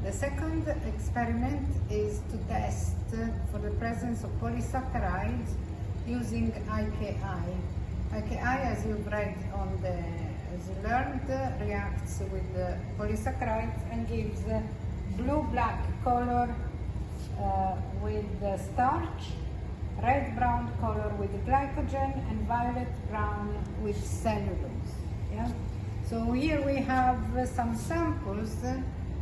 The second experiment is to test for the presence of polysaccharides using IKI. IKI, as you've read as you learned, reacts with the polysaccharides and gives blue-black color with the starch, red-brown color with the glycogen, and violet-brown with cellulose. Yeah? So here we have some samples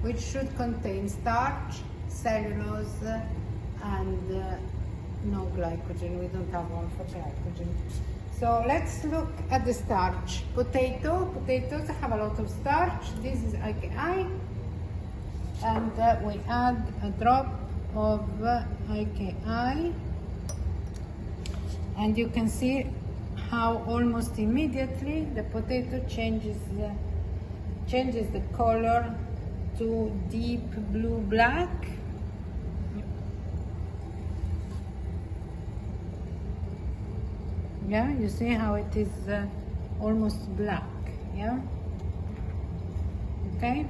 which should contain starch, cellulose, and no glycogen. We don't have one for glycogen. So let's look at the starch. Potatoes have a lot of starch. This is IKI, and we add a drop of IKI, and you can see how almost immediately the potato changes the color to deep blue-black. Yeah, you see how it is almost black, yeah? Okay?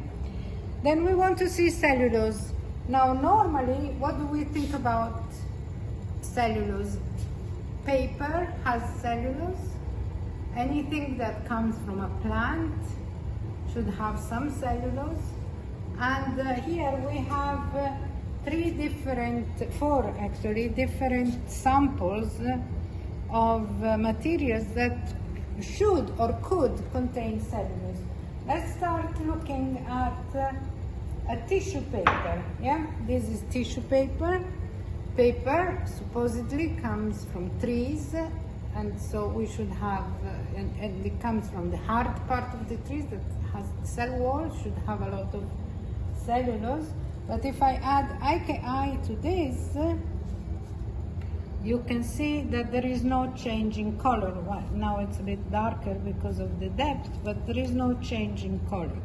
Then we want to see cellulose. Now, normally, what do we think about cellulose? Paper has cellulose. Anything that comes from a plant should have some cellulose. And here we have four different samples of materials that should or could contain cellulose. Let's start looking at a tissue paper. Yeah, this is tissue paper. Paper supposedly comes from trees, and so we should have, and it comes from the hard part of the trees that has cell wall, should have a lot of cellulose. But if I add IKI to this, you can see that there is no change in color. Well, now it's a bit darker because of the depth, but there is no change in color.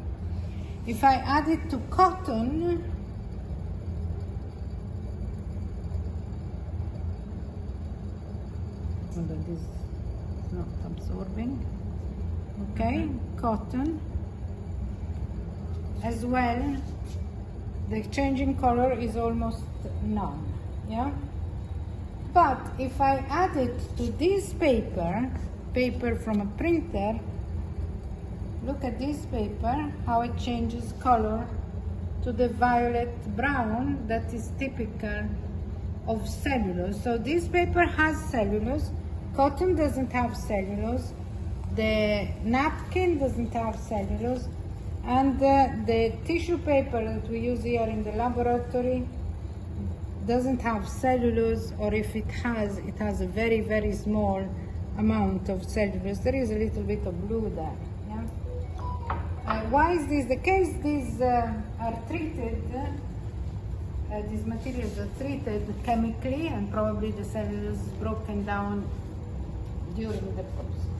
If I add it to cotton, so that is not absorbing. Okay, cotton as well, the change in color is almost none. Yeah. But if I add it to this paper from a printer, look at this paper, how it changes color to the violet brown that is typical of cellulose. So this paper has cellulose, cotton doesn't have cellulose, the napkin doesn't have cellulose, and the tissue paper that we use here in the laboratory doesn't have cellulose, or if it has a very, very small amount of cellulose. There is a little bit of blue there. Yeah? Why is this the case? These are treated, these materials are treated chemically, and probably the cellulose is broken down during the process.